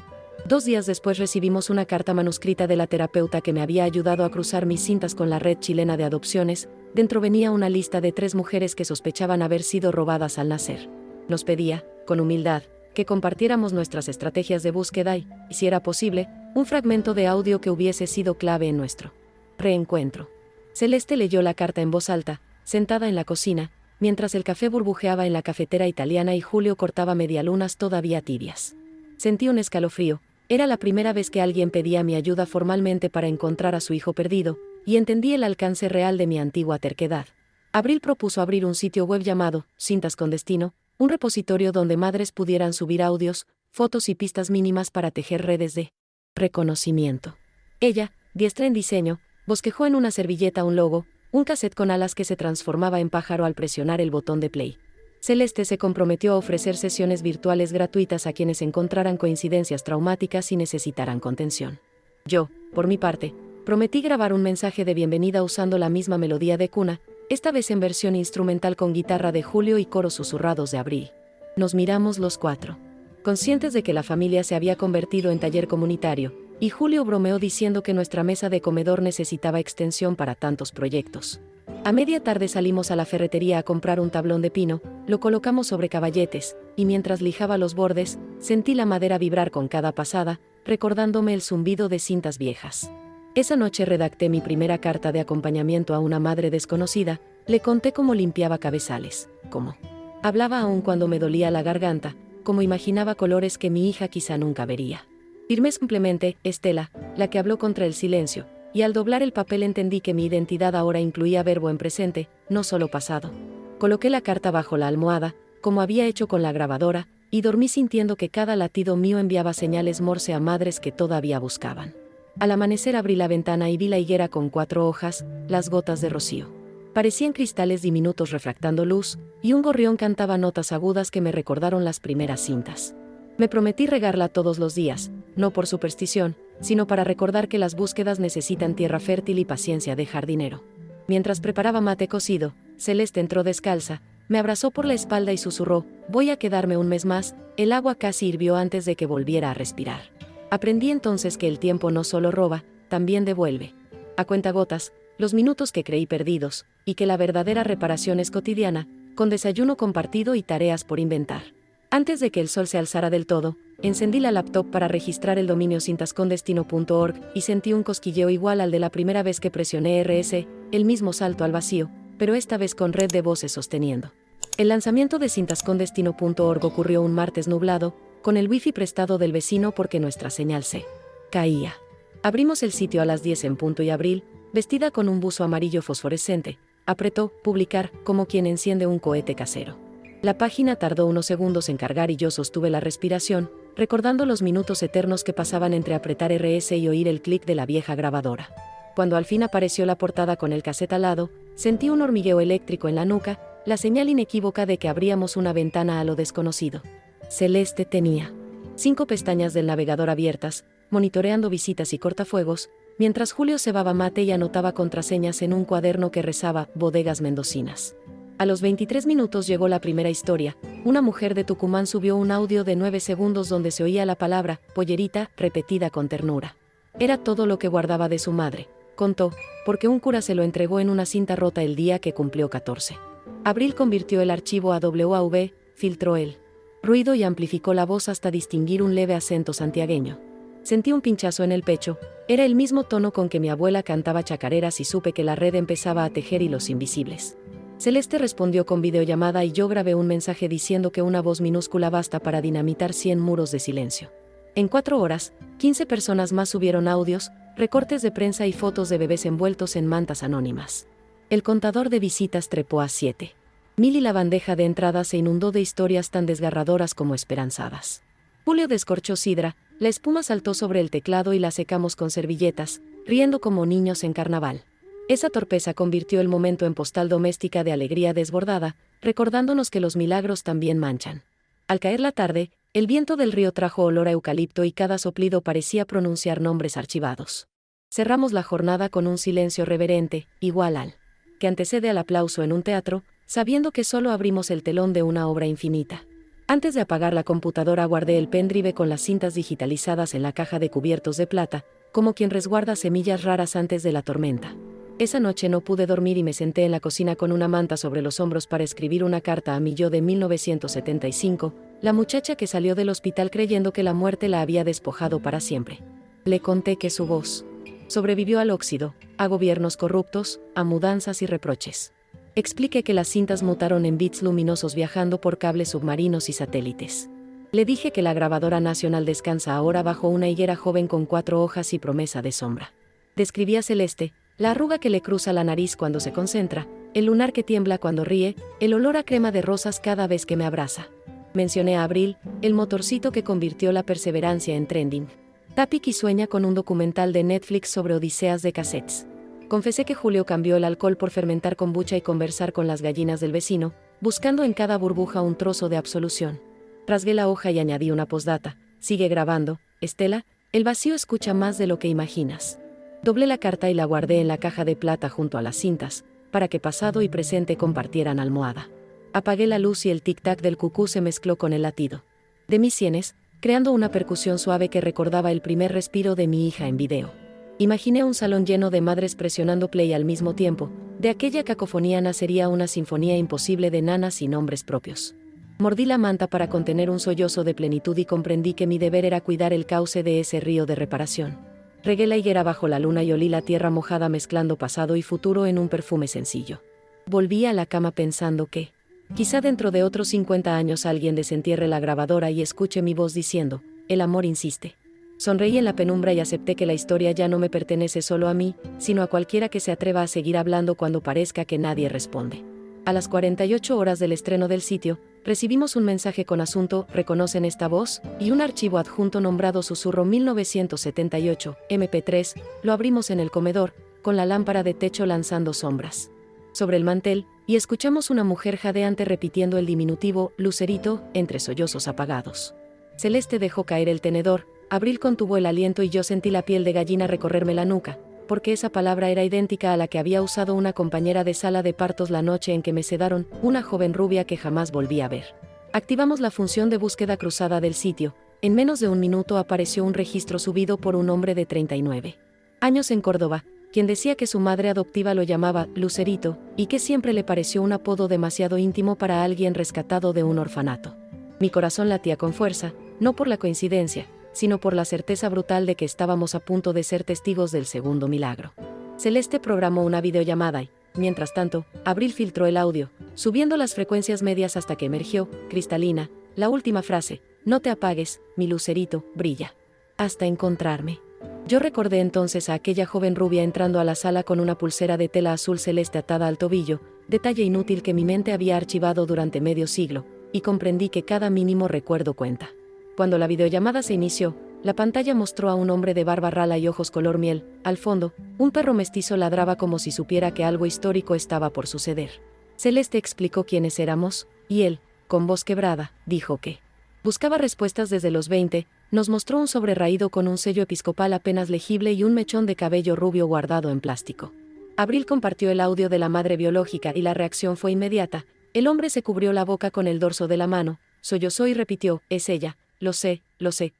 2 días después recibimos una carta manuscrita de la terapeuta que me había ayudado a cruzar mis cintas con la red chilena de adopciones. Dentro venía una lista de 3 mujeres que sospechaban haber sido robadas al nacer. Nos pedía, con humildad, que compartiéramos nuestras estrategias de búsqueda y, si era posible, un fragmento de audio que hubiese sido clave en nuestro reencuentro. Celeste leyó la carta en voz alta, sentada en la cocina, mientras el café burbujeaba en la cafetera italiana y Julio cortaba medialunas todavía tibias. Sentí un escalofrío. Era la primera vez que alguien pedía mi ayuda formalmente para encontrar a su hijo perdido, y entendí el alcance real de mi antigua terquedad. Abril propuso abrir un sitio web llamado Cintas con Destino, un repositorio donde madres pudieran subir audios, fotos y pistas mínimas para tejer redes de reconocimiento. Ella, diestra en diseño, bosquejó en una servilleta un logo, un cassette con alas que se transformaba en pájaro al presionar el botón de play. Celeste se comprometió a ofrecer sesiones virtuales gratuitas a quienes encontraran coincidencias traumáticas y necesitaran contención. Yo, por mi parte, prometí grabar un mensaje de bienvenida usando la misma melodía de cuna, esta vez en versión instrumental con guitarra de Julio y coros susurrados de Abril. Nos miramos los 4, conscientes de que la familia se había convertido en taller comunitario, y Julio bromeó diciendo que nuestra mesa de comedor necesitaba extensión para tantos proyectos. A media tarde salimos a la ferretería a comprar un tablón de pino, lo colocamos sobre caballetes, y mientras lijaba los bordes, sentí la madera vibrar con cada pasada, recordándome el zumbido de cintas viejas. Esa noche redacté mi primera carta de acompañamiento a una madre desconocida. Le conté cómo limpiaba cabezales, cómo hablaba aún cuando me dolía la garganta, cómo imaginaba colores que mi hija quizá nunca vería. Firmé simplemente Estela, la que habló contra el silencio, y al doblar el papel entendí que mi identidad ahora incluía verbo en presente, no solo pasado. Coloqué la carta bajo la almohada, como había hecho con la grabadora, y dormí sintiendo que cada latido mío enviaba señales Morse a madres que todavía buscaban. Al amanecer abrí la ventana y vi la higuera con 4 hojas, las gotas de rocío. Parecían cristales diminutos refractando luz, y un gorrión cantaba notas agudas que me recordaron las primeras cintas. Me prometí regarla todos los días, no por superstición, sino para recordar que las búsquedas necesitan tierra fértil y paciencia de jardinero. Mientras preparaba mate cocido, Celeste entró descalza, me abrazó por la espalda y susurró: voy a quedarme un mes más. El agua casi hirvió antes de que volviera a respirar. Aprendí entonces que el tiempo no solo roba, también devuelve. A cuentagotas, los minutos que creí perdidos, y que la verdadera reparación es cotidiana, con desayuno compartido y tareas por inventar. Antes de que el sol se alzara del todo, encendí la laptop para registrar el dominio cintascondestino.org y sentí un cosquilleo igual al de la primera vez que presioné RS, el mismo salto al vacío, pero esta vez con red de voces sosteniendo. El lanzamiento de cintascondestino.org ocurrió un martes nublado, con el wifi prestado del vecino porque nuestra señal se caía. Abrimos el sitio a las 10 en punto y Abril, vestida con un buzo amarillo fosforescente, apretó publicar como quien enciende un cohete casero. La página tardó unos segundos en cargar y yo sostuve la respiración, recordando los minutos eternos que pasaban entre apretar RS y oír el clic de la vieja grabadora. Cuando al fin apareció la portada con el cassette al lado, sentí un hormigueo eléctrico en la nuca, la señal inequívoca de que abríamos una ventana a lo desconocido. Celeste tenía 5 pestañas del navegador abiertas, monitoreando visitas y cortafuegos, mientras Julio cebaba mate y anotaba contraseñas en un cuaderno que rezaba Bodegas Mendocinas. A los 23 minutos llegó la primera historia. Una mujer de Tucumán subió un audio de 9 segundos donde se oía la palabra pollerita repetida con ternura. Era todo lo que guardaba de su madre, contó, porque un cura se lo entregó en una cinta rota el día que cumplió 14. Abril convirtió el archivo a WAV, filtró el ruido y amplificó la voz hasta distinguir un leve acento santiagueño. Sentí un pinchazo en el pecho, era el mismo tono con que mi abuela cantaba chacareras y supe que la red empezaba a tejer hilos invisibles. Celeste respondió con videollamada y yo grabé un mensaje diciendo que una voz minúscula basta para dinamitar 100 muros de silencio. En 4 horas, 15 personas más subieron audios, recortes de prensa y fotos de bebés envueltos en mantas anónimas. El contador de visitas trepó a 7.000 y la bandeja de entrada se inundó de historias tan desgarradoras como esperanzadas. Julio descorchó sidra, la espuma saltó sobre el teclado y la secamos con servilletas, riendo como niños en carnaval. Esa torpeza convirtió el momento en postal doméstica de alegría desbordada, recordándonos que los milagros también manchan. Al caer la tarde, el viento del río trajo olor a eucalipto y cada soplido parecía pronunciar nombres archivados. Cerramos la jornada con un silencio reverente, igual al que antecede al aplauso en un teatro, sabiendo que solo abrimos el telón de una obra infinita. Antes de apagar la computadora guardé el pendrive con las cintas digitalizadas en la caja de cubiertos de plata, como quien resguarda semillas raras antes de la tormenta. Esa noche no pude dormir y me senté en la cocina con una manta sobre los hombros para escribir una carta a mi yo de 1975, la muchacha que salió del hospital creyendo que la muerte la había despojado para siempre. Le conté que su voz sobrevivió al óxido, a gobiernos corruptos, a mudanzas y reproches. Expliqué que las cintas mutaron en bits luminosos viajando por cables submarinos y satélites. Le dije que la grabadora nacional descansa ahora bajo una higuera joven con 4 hojas y promesa de sombra. Describí a Celeste, la arruga que le cruza la nariz cuando se concentra, el lunar que tiembla cuando ríe, el olor a crema de rosas cada vez que me abraza. Mencioné a Abril, el motorcito que convirtió la perseverancia en trending. Tapiki sueña con un documental de Netflix sobre odiseas de cassettes. Confesé que Julio cambió el alcohol por fermentar kombucha y conversar con las gallinas del vecino, buscando en cada burbuja un trozo de absolución. Rasgué la hoja y añadí una postdata. Sigue grabando, Estela, el vacío escucha más de lo que imaginas. Doblé la carta y la guardé en la caja de plata junto a las cintas, para que pasado y presente compartieran almohada. Apagué la luz y el tic-tac del cucú se mezcló con el latido de mis sienes, creando una percusión suave que recordaba el primer respiro de mi hija en video. Imaginé un salón lleno de madres presionando play al mismo tiempo, de aquella cacofonía nacería una sinfonía imposible de nanas y nombres propios. Mordí la manta para contener un sollozo de plenitud y comprendí que mi deber era cuidar el cauce de ese río de reparación. Regué la higuera bajo la luna y olí la tierra mojada mezclando pasado y futuro en un perfume sencillo. Volví a la cama pensando que, quizá dentro de otros 50 años alguien desentierre la grabadora y escuche mi voz diciendo, el amor insiste. Sonreí en la penumbra y acepté que la historia ya no me pertenece solo a mí, sino a cualquiera que se atreva a seguir hablando cuando parezca que nadie responde. A las 48 horas del estreno del sitio, recibimos un mensaje con asunto ¿reconocen esta voz? Y un archivo adjunto nombrado Susurro 1978, MP3, lo abrimos en el comedor, con la lámpara de techo lanzando sombras sobre el mantel, y escuchamos una mujer jadeante repitiendo el diminutivo Lucerito entre sollozos apagados. Celeste dejó caer el tenedor, Abril contuvo el aliento y yo sentí la piel de gallina recorrerme la nuca. porque esa palabra era idéntica a la que había usado una compañera de sala de partos la noche en que me sedaron, una joven rubia que jamás volví a ver. Activamos la función de búsqueda cruzada del sitio. En menos de un minuto apareció un registro subido por un hombre de 39 años en Córdoba, quien decía que su madre adoptiva lo llamaba Lucerito, y que siempre le pareció un apodo demasiado íntimo para alguien rescatado de un orfanato. Mi corazón latía con fuerza, no por la coincidencia, sino por la certeza brutal de que estábamos a punto de ser testigos del segundo milagro. Celeste programó una videollamada y, mientras tanto, Abril filtró el audio, subiendo las frecuencias medias hasta que emergió, cristalina, la última frase: no te apagues, mi lucerito, brilla. Hasta encontrarme. Yo recordé entonces a aquella joven rubia entrando a la sala con una pulsera de tela azul celeste atada al tobillo, detalle inútil que mi mente había archivado durante medio siglo, y comprendí que cada mínimo recuerdo cuenta. Cuando la videollamada se inició, la pantalla mostró a un hombre de barba rala y ojos color miel. Al fondo, un perro mestizo ladraba como si supiera que algo histórico estaba por suceder. Celeste explicó quiénes éramos, y él, con voz quebrada, dijo que buscaba respuestas desde los 20, nos mostró un sobre raído con un sello episcopal apenas legible y un mechón de cabello rubio guardado en plástico. Abril compartió el audio de la madre biológica y la reacción fue inmediata. El hombre se cubrió la boca con el dorso de la mano, sollozó y repitió: es ella, lo sé,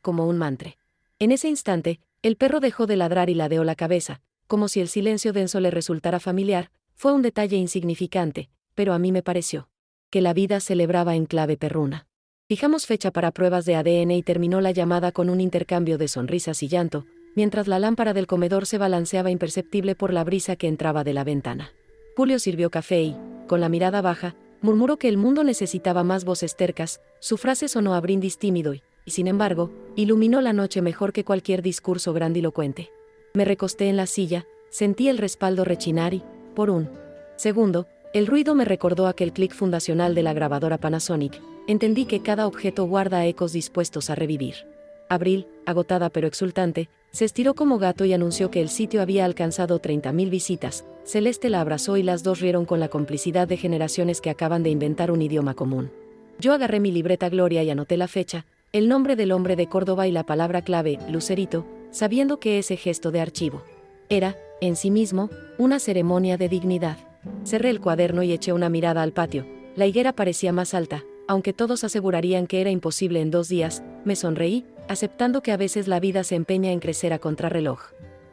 como un mantra. En ese instante, el perro dejó de ladrar y ladeó la cabeza, como si el silencio denso le resultara familiar. Fue un detalle insignificante, pero a mí me pareció que la vida celebraba en clave perruna. Fijamos fecha para pruebas de ADN y terminó la llamada con un intercambio de sonrisas y llanto, mientras la lámpara del comedor se balanceaba imperceptible por la brisa que entraba de la ventana. Julio sirvió café y, con la mirada baja, murmuró que el mundo necesitaba más voces tercas. Su frase sonó a brindis tímido y, sin embargo, iluminó la noche mejor que cualquier discurso grandilocuente. Me recosté en la silla, sentí el respaldo rechinar y, por un segundo, el ruido me recordó aquel clic fundacional de la grabadora Panasonic. Entendí que cada objeto guarda ecos dispuestos a revivir. Abril, agotada pero exultante, se estiró como gato y anunció que el sitio había alcanzado 30.000 visitas. Celeste la abrazó y las dos rieron con la complicidad de generaciones que acaban de inventar un idioma común. Yo agarré mi libreta Gloria y anoté la fecha, el nombre del hombre de Córdoba y la palabra clave, Lucerito, sabiendo que ese gesto de archivo era, en sí mismo, una ceremonia de dignidad. Cerré el cuaderno y eché una mirada al patio. La higuera parecía más alta, aunque todos asegurarían que era imposible en 2 días. Me sonreí, aceptando que a veces la vida se empeña en crecer a contrarreloj.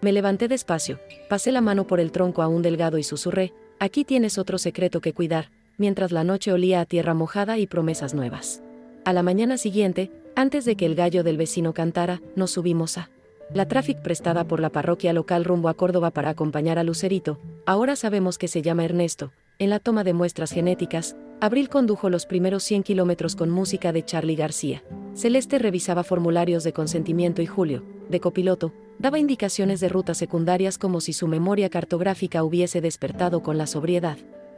Me levanté despacio, pasé la mano por el tronco aún delgado y susurré: aquí tienes otro secreto que cuidar, mientras la noche olía a tierra mojada y promesas nuevas. A la mañana siguiente, antes de que el gallo del vecino cantara, nos subimos a la tráfic prestada por la parroquia local rumbo a Córdoba para acompañar a Lucerito. Ahora sabemos que se llama Ernesto. En la toma de muestras genéticas, Abril condujo los primeros 100 kilómetros con música de Charly García. Celeste revisaba formularios de consentimiento y Julio, de copiloto, daba indicaciones de rutas secundarias como si su memoria cartográfica hubiese despertado con la sobriedad.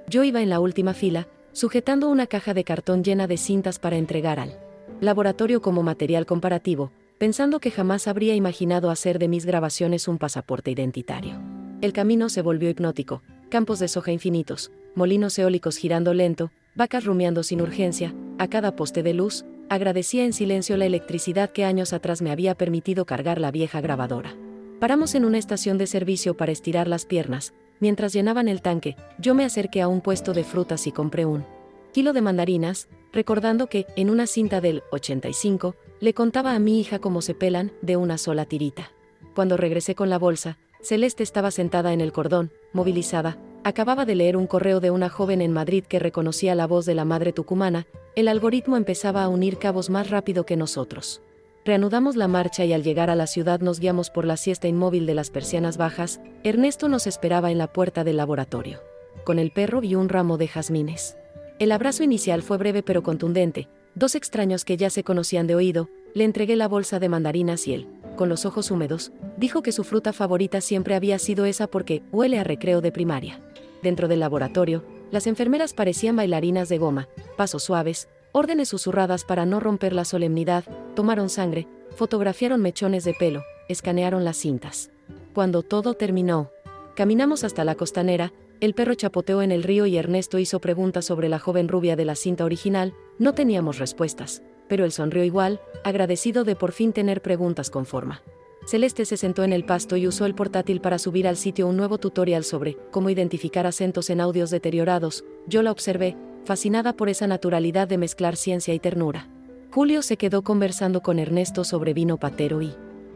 Yo iba en la última fila, sujetando una caja de cartón llena de cintas para entregar al laboratorio como material comparativo, pensando que jamás habría imaginado hacer de mis grabaciones un pasaporte identitario. El camino se volvió hipnótico, campos de soja infinitos, molinos eólicos girando lento, vacas rumiando sin urgencia. A cada poste de luz, agradecía en silencio la electricidad que años atrás me había permitido cargar la vieja grabadora. Paramos en una estación de servicio para estirar las piernas. Mientras llenaban el tanque, yo me acerqué a un puesto de frutas y compré 1 kilo de mandarinas, recordando que, en una cinta del 85, le contaba a mi hija cómo se pelan, de una sola tirita. Cuando regresé con la bolsa, Celeste estaba sentada en el cordón, movilizada. Acababa de leer un correo de una joven en Madrid que reconocía la voz de la madre tucumana. El algoritmo empezaba a unir cabos más rápido que nosotros. Reanudamos la marcha y al llegar a la ciudad nos guiamos por la siesta inmóvil de las persianas bajas. Ernesto nos esperaba en la puerta del laboratorio, con el perro y un ramo de jazmines. El abrazo inicial fue breve pero contundente. 2 extraños que ya se conocían de oído. Le entregué la bolsa de mandarinas y él, con los ojos húmedos, dijo que su fruta favorita siempre había sido esa porque huele a recreo de primaria. Dentro del laboratorio, las enfermeras parecían bailarinas de goma, pasos suaves, órdenes susurradas para no romper la solemnidad. Tomaron sangre, fotografiaron mechones de pelo, escanearon las cintas. Cuando todo terminó, caminamos hasta la costanera. El perro chapoteó en el río y Ernesto hizo preguntas sobre la joven rubia de la cinta original. No teníamos respuestas, pero él sonrió igual, agradecido de por fin tener preguntas con forma. Celeste se sentó en el pasto y usó el portátil para subir al sitio un nuevo tutorial sobre cómo identificar acentos en audios deteriorados. Yo la observé, fascinada por esa naturalidad de mezclar ciencia y ternura. Julio se quedó conversando con Ernesto sobre vino patero y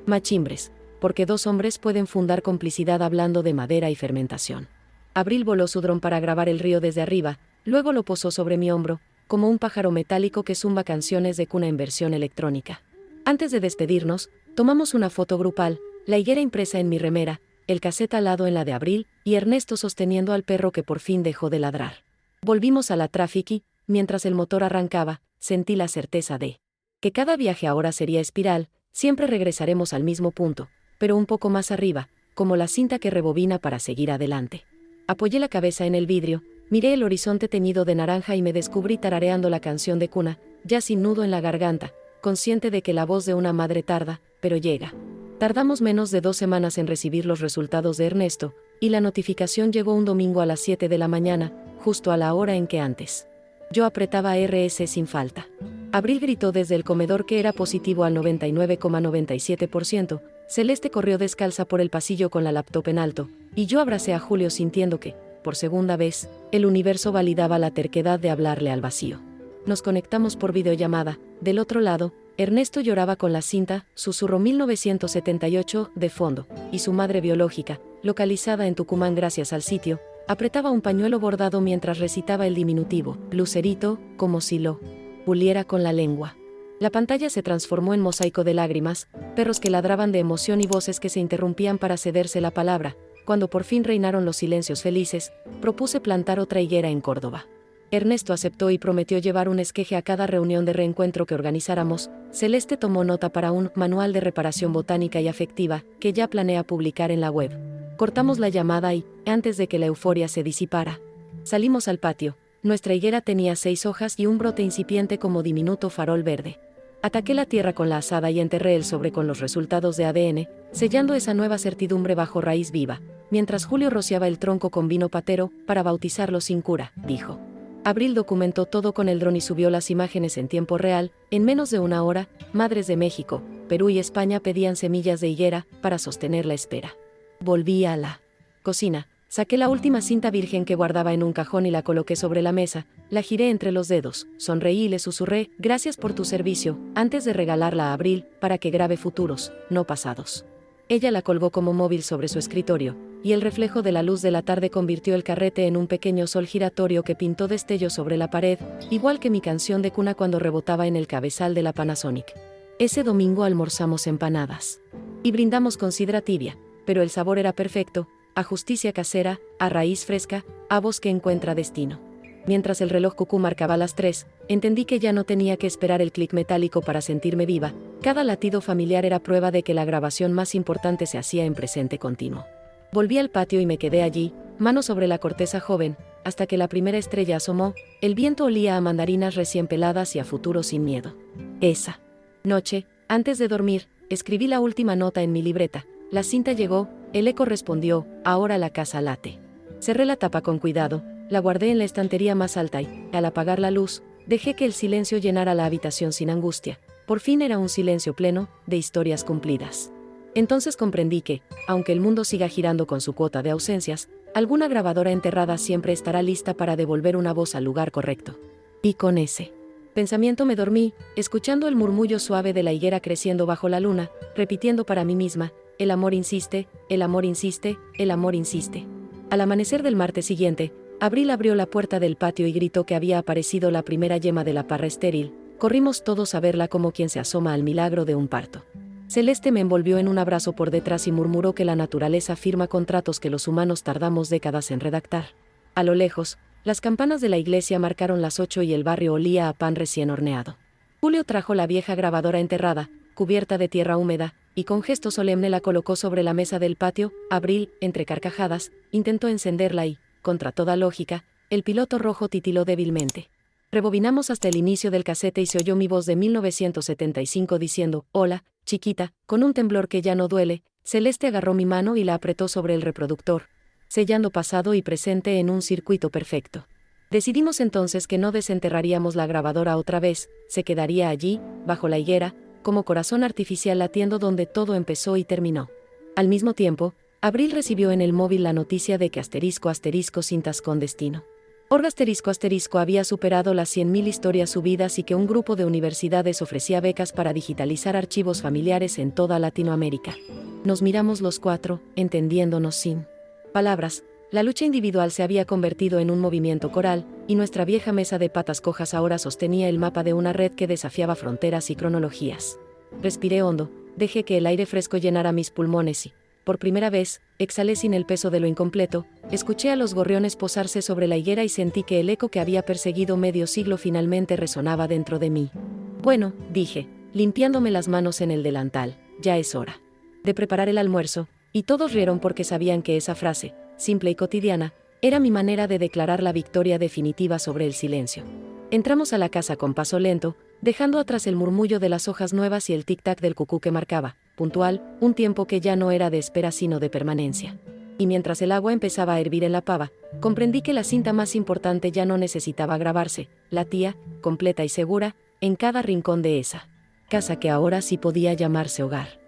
machimbres, porque dos hombres pueden fundar complicidad hablando de madera y fermentación. Abril voló su dron para grabar el río desde arriba, luego lo posó sobre mi hombro, como un pájaro metálico que zumba canciones de cuna en versión electrónica. Antes de despedirnos, tomamos una foto grupal, la higuera impresa en mi remera, el casete al lado en la de Abril, y Ernesto sosteniendo al perro que por fin dejó de ladrar. Volvimos a la tráfico y, mientras el motor arrancaba, sentí la certeza de que cada viaje ahora sería espiral, siempre regresaremos al mismo punto, pero un poco más arriba, como la cinta que rebobina para seguir adelante. Apoyé la cabeza en el vidrio, miré el horizonte teñido de naranja y me descubrí tarareando la canción de cuna, ya sin nudo en la garganta, consciente de que la voz de una madre tarda, pero llega. Tardamos menos de 2 semanas en recibir los resultados de Ernesto, y la notificación llegó un domingo a las 7 de la mañana, justo a la hora en que antes yo apretaba RS sin falta. Abril gritó desde el comedor que era positivo al 99,97%, Celeste corrió descalza por el pasillo con la laptop en alto, y yo abracé a Julio sintiendo que, por segunda vez, el universo validaba la terquedad de hablarle al vacío. Nos conectamos por videollamada. Del otro lado, Ernesto lloraba con la cinta, susurró 1978, de fondo, y su madre biológica, localizada en Tucumán gracias al sitio, apretaba un pañuelo bordado mientras recitaba el diminutivo, Lucerito, como si lo puliera con la lengua. La pantalla se transformó en mosaico de lágrimas, perros que ladraban de emoción y voces que se interrumpían para cederse la palabra. Cuando por fin reinaron los silencios felices, propuse plantar otra higuera en Córdoba. Ernesto aceptó y prometió llevar un esqueje a cada reunión de reencuentro que organizáramos. Celeste tomó nota para un manual de reparación botánica y afectiva, que ya planea publicar en la web. Cortamos la llamada y, antes de que la euforia se disipara, salimos al patio. Nuestra higuera tenía 6 hojas y un brote incipiente como diminuto farol verde. Ataqué la tierra con la azada y enterré el sobre con los resultados de ADN, sellando esa nueva certidumbre bajo raíz viva, mientras Julio rociaba el tronco con vino patero, para bautizarlo sin cura, dijo. Abril documentó todo con el dron y subió las imágenes en tiempo real. En menos de una hora, madres de México, Perú y España pedían semillas de higuera para sostener la espera. Volví a la cocina, saqué la última cinta virgen que guardaba en un cajón y la coloqué sobre la mesa, la giré entre los dedos, sonreí y le susurré, gracias por tu servicio, antes de regalarla a Abril, para que grabe futuros, no pasados. Ella la colgó como móvil sobre su escritorio, y el reflejo de la luz de la tarde convirtió el carrete en un pequeño sol giratorio que pintó destellos sobre la pared, igual que mi canción de cuna cuando rebotaba en el cabezal de la Panasonic. Ese domingo almorzamos empanadas. Y brindamos con sidra tibia, pero el sabor era perfecto, a justicia casera, a raíz fresca, a voz que encuentra destino. Mientras el reloj cucú marcaba las 3, entendí que ya no tenía que esperar el clic metálico para sentirme viva. Cada latido familiar era prueba de que la grabación más importante se hacía en presente continuo. Volví al patio y me quedé allí, mano sobre la corteza joven, hasta que la primera estrella asomó. El viento olía a mandarinas recién peladas y a futuro sin miedo. Esa noche, antes de dormir, escribí la última nota en mi libreta. La cinta llegó, el eco respondió, ahora la casa late. Cerré la tapa con cuidado, la guardé en la estantería más alta y, al apagar la luz, dejé que el silencio llenara la habitación sin angustia. Por fin era un silencio pleno, de historias cumplidas. Entonces comprendí que, aunque el mundo siga girando con su cuota de ausencias, alguna grabadora enterrada siempre estará lista para devolver una voz al lugar correcto. Y con ese pensamiento me dormí, escuchando el murmullo suave de la higuera creciendo bajo la luna, repitiendo para mí misma, el amor insiste, el amor insiste, el amor insiste. Al amanecer del martes siguiente, Abril abrió la puerta del patio y gritó que había aparecido la primera yema de la parra estéril. Corrimos todos a verla como quien se asoma al milagro de un parto. Celeste me envolvió en un abrazo por detrás y murmuró que la naturaleza firma contratos que los humanos tardamos décadas en redactar. A lo lejos, las campanas de la iglesia marcaron las 8 y el barrio olía a pan recién horneado. Julio trajo la vieja grabadora enterrada, cubierta de tierra húmeda, y con gesto solemne la colocó sobre la mesa del patio. Abril, entre carcajadas, intentó encenderla y, contra toda lógica, el piloto rojo titiló débilmente. Rebobinamos hasta el inicio del casete y se oyó mi voz de 1975 diciendo, hola, chiquita, con un temblor que ya no duele. Celeste agarró mi mano y la apretó sobre el reproductor, sellando pasado y presente en un circuito perfecto. Decidimos entonces que no desenterraríamos la grabadora otra vez, se quedaría allí, bajo la higuera, como corazón artificial latiendo donde todo empezó y terminó. Al mismo tiempo, Abril recibió en el móvil la noticia de que *** cintas con destino. Org *** había superado las 100.000 historias subidas y que un grupo de universidades ofrecía becas para digitalizar archivos familiares en toda Latinoamérica. Nos miramos los cuatro, entendiéndonos sin palabras. La lucha individual se había convertido en un movimiento coral, y nuestra vieja mesa de patas cojas ahora sostenía el mapa de una red que desafiaba fronteras y cronologías. Respiré hondo, dejé que el aire fresco llenara mis pulmones y, por primera vez, exhalé sin el peso de lo incompleto, escuché a los gorriones posarse sobre la higuera y sentí que el eco que había perseguido medio siglo finalmente resonaba dentro de mí. Bueno, dije, limpiándome las manos en el delantal, ya es hora de preparar el almuerzo, y todos rieron porque sabían que esa frase, simple y cotidiana, era mi manera de declarar la victoria definitiva sobre el silencio. Entramos a la casa con paso lento, dejando atrás el murmullo de las hojas nuevas y el tic-tac del cucú que marcaba, puntual, un tiempo que ya no era de espera sino de permanencia. Y mientras el agua empezaba a hervir en la pava, comprendí que la cinta más importante ya no necesitaba grabarse, latía, completa y segura, en cada rincón de esa casa que ahora sí podía llamarse hogar.